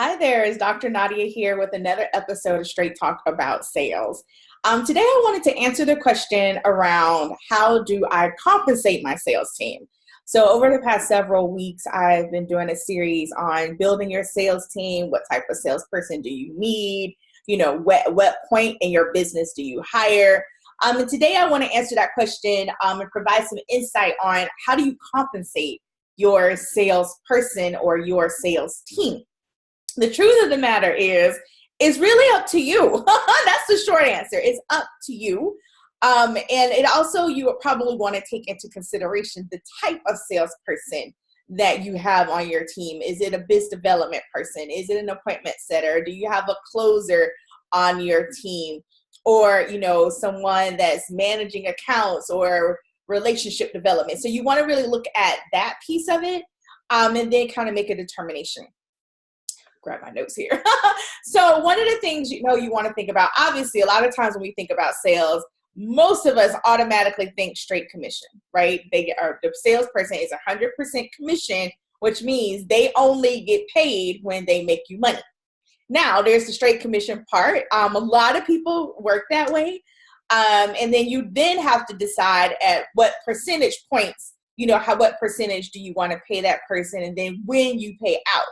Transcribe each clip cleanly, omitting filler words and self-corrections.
Hi there, it's Dr. Nadia here with another episode of Straight Talk about sales. Today I wanted to answer the question around how do I compensate my sales team? So over the past several weeks, I've been doing a series on building your sales team. What type of salesperson do you need? What point in your business do you hire? And today I want to answer that question and provide some insight on how do you compensate your salesperson or your sales team. The truth of the matter is, it's really up to you. That's the short answer. It's up to you. And it also, you would probably want to take into consideration the type of salesperson that you have on your team. Is it a biz development person? Is it an appointment setter? Do you have a closer on your team? Or, someone that's managing accounts or relationship development. So you want to really look at that piece of it and then kind of make a determination. Grab my notes here. So one of the things you want to think about, obviously a lot of times when we think about sales, most of us automatically think straight commission, right? The salesperson is 100% commission, which means they only get paid when they make you money. Now there's the straight commission part. A lot of people work that way. And then you then have to decide at what percentage points, what percentage do you want to pay that person, and then when you pay out.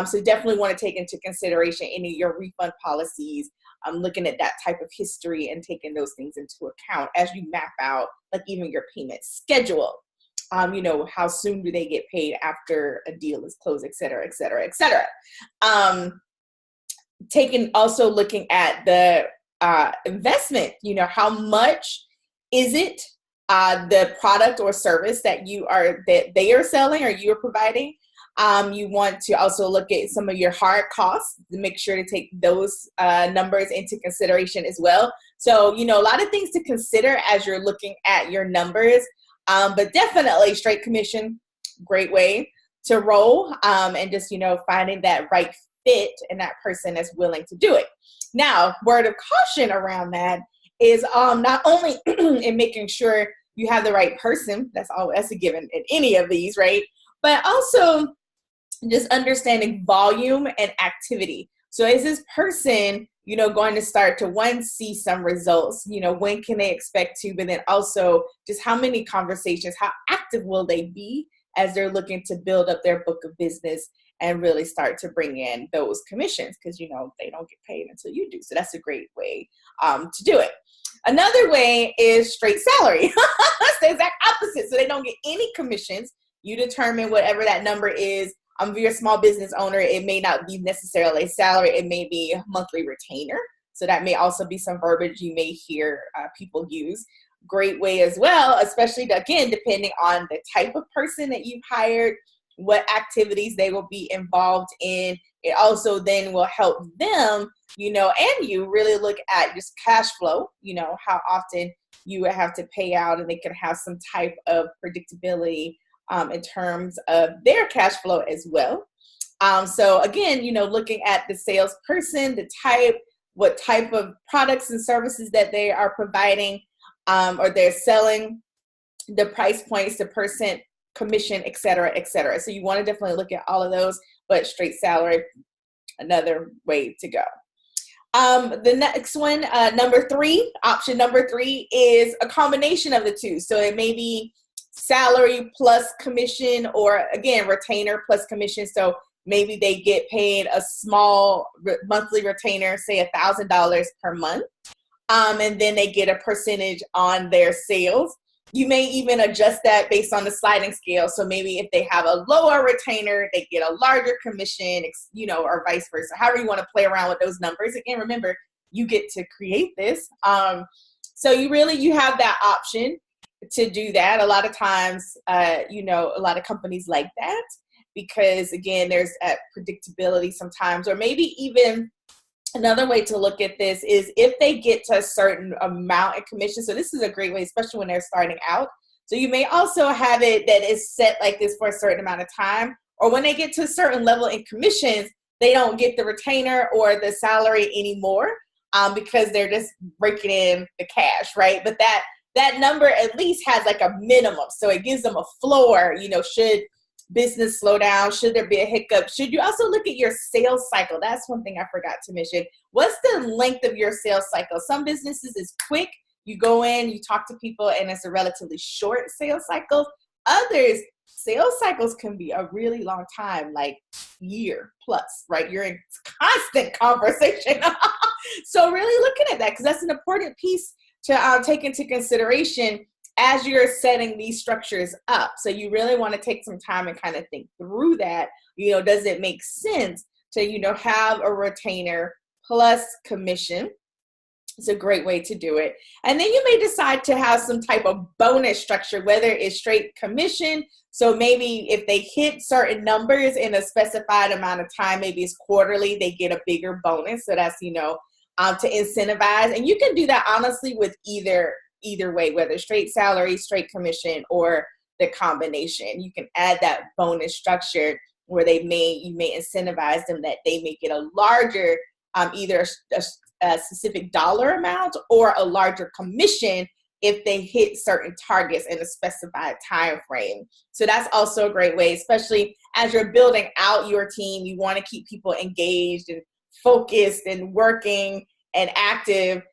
So definitely want to take into consideration any of your refund policies, looking at that type of history and taking those things into account as you map out, like even your payment schedule. How soon do they get paid after a deal is closed, et cetera, et cetera, et cetera. Also looking at the investment, how much is it the product or service that they are selling or you are providing. You want to also look at some of your hard costs to make sure to take those numbers into consideration as well. So, a lot of things to consider as you're looking at your numbers, but definitely straight commission, great way to roll, and just, finding that right fit and that person that's willing to do it. Now, word of caution around that is not only in making sure you have the right person, that's a given in any of these, right? But also just understanding volume and activity. So is this person, going to start to see some results, when can they expect to, but then also just how many conversations, how active will they be as they're looking to build up their book of business and really start to bring in those commissions, because, they don't get paid until you do. So that's a great way to do it. Another way is straight salary. That's the exact opposite. So they don't get any commissions. You determine whatever that number is. If you're a small business owner, it may not be necessarily a salary. It may be a monthly retainer. So that may also be some verbiage you may hear people use. Great way as well, especially, again, depending on the type of person that you've hired, what activities they will be involved in. It also then will help them, and you really look at just cash flow, how often you would have to pay out, and they can have some type of predictability in terms of their cash flow as well. So again, looking at the salesperson, the type, what type of products and services that they are providing, or they're selling, the price points, the percent commission, et cetera, et cetera. So you want to definitely look at all of those, but straight salary, another way to go. The next one, option number three is a combination of the two. So it may be salary plus commission, or again, retainer plus commission. So maybe they get paid a small monthly retainer, say $1,000 per month. And then they get a percentage on their sales. You may even adjust that based on the sliding scale. So maybe if they have a lower retainer, they get a larger commission, or vice versa. However you want to play around with those numbers. Again, remember, you get to create this. So you have that option to do that. A lot of times, a lot of companies like that because, again, there's predictability sometimes, or maybe even another way to look at this is if they get to a certain amount in commission. So this is a great way, especially when they're starting out. So you may also have it that is set like this for a certain amount of time, or when they get to a certain level in commissions, they don't get the retainer or the salary anymore because they're just breaking in the cash, right? But that number at least has like a minimum. So it gives them a floor, should business slow down? Should there be a hiccup? Should you also look at your sales cycle? That's one thing I forgot to mention. What's the length of your sales cycle? Some businesses is quick. You go in, you talk to people, and it's a relatively short sales cycle. Others, sales cycles can be a really long time, like year plus, right? You're in constant conversation. So really looking at that, because that's an important piece to take into consideration as you're setting these structures up. So you really want to take some time and kind of think through that. Does it make sense to, have a retainer plus commission? It's a great way to do it. And then you may decide to have some type of bonus structure, whether it's straight commission. So maybe if they hit certain numbers in a specified amount of time, maybe it's quarterly, they get a bigger bonus. So that's, to incentivize. And you can do that honestly with either way, whether straight salary, straight commission, or the combination. You can add that bonus structure where you may incentivize them that they may get a larger, either a specific dollar amount or a larger commission if they hit certain targets in a specified time frame. So that's also a great way, especially as you're building out your team. You want to keep people engaged and focused and working and active.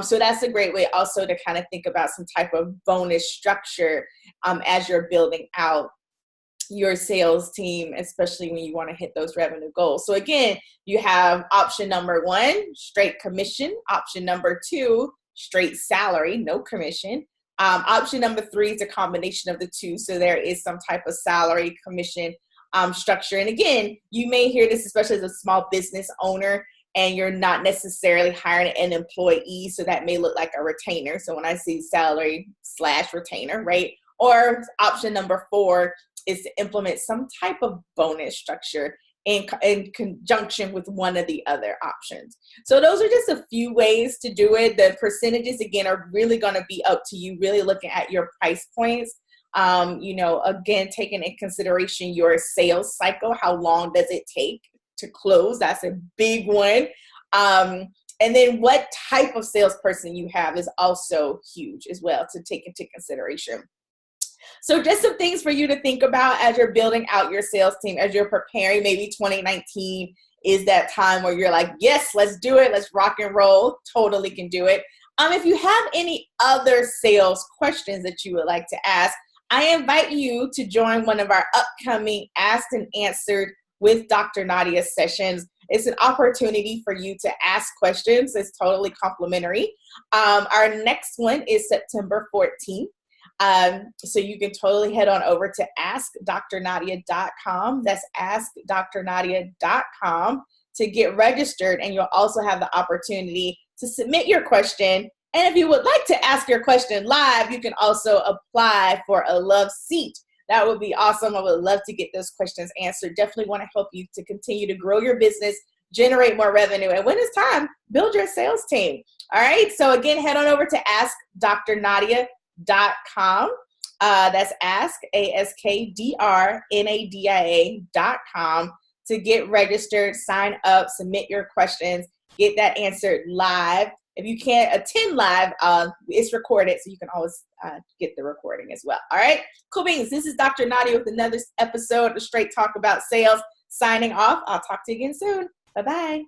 So that's a great way also to kind of think about some type of bonus structure as you're building out your sales team, especially when you want to hit those revenue goals. So again, you have option number 1, straight commission. Option number 2, straight salary, no commission. Option number 3 is a combination of the two. So there is some type of salary commission structure. And again, you may hear this, especially as a small business owner, and you're not necessarily hiring an employee. So that may look like a retainer. So when I see salary / retainer, right? Or option number 4 is to implement some type of bonus structure in conjunction with one of the other options. So those are just a few ways to do it. The percentages, again, are really going to be up to you, really looking at your price points. Again, taking in consideration your sales cycle. How long does it take to close? That's a big one. And then what type of salesperson you have is also huge as well to take into consideration. So just some things for you to think about as you're building out your sales team, as you're preparing. Maybe 2019 is that time where you're like, yes, let's do it. Let's rock and roll. Totally can do it. If you have any other sales questions that you would like to ask, I invite you to join one of our upcoming Asked and Answered with Dr. Nadia sessions. It's an opportunity for you to ask questions. It's totally complimentary. Our next one is September 14th. So you can totally head on over to askdrnadia.com. That's askdrnadia.com to get registered, and you'll also have the opportunity to submit your question. And if you would like to ask your question live, you can also apply for a love seat. That would be awesome. I would love to get those questions answered. Definitely want to help you to continue to grow your business, generate more revenue, and when it's time, build your sales team. All right. So again, head on over to askdrnadia.com. That's askdrnadia.com to get registered, sign up, submit your questions, get that answered live. If you can't attend live, it's recorded, so you can always get the recording as well. All right, cool beans. This is Dr. Nadia with another episode of Straight Talk About Sales. Signing off. I'll talk to you again soon. Bye-bye.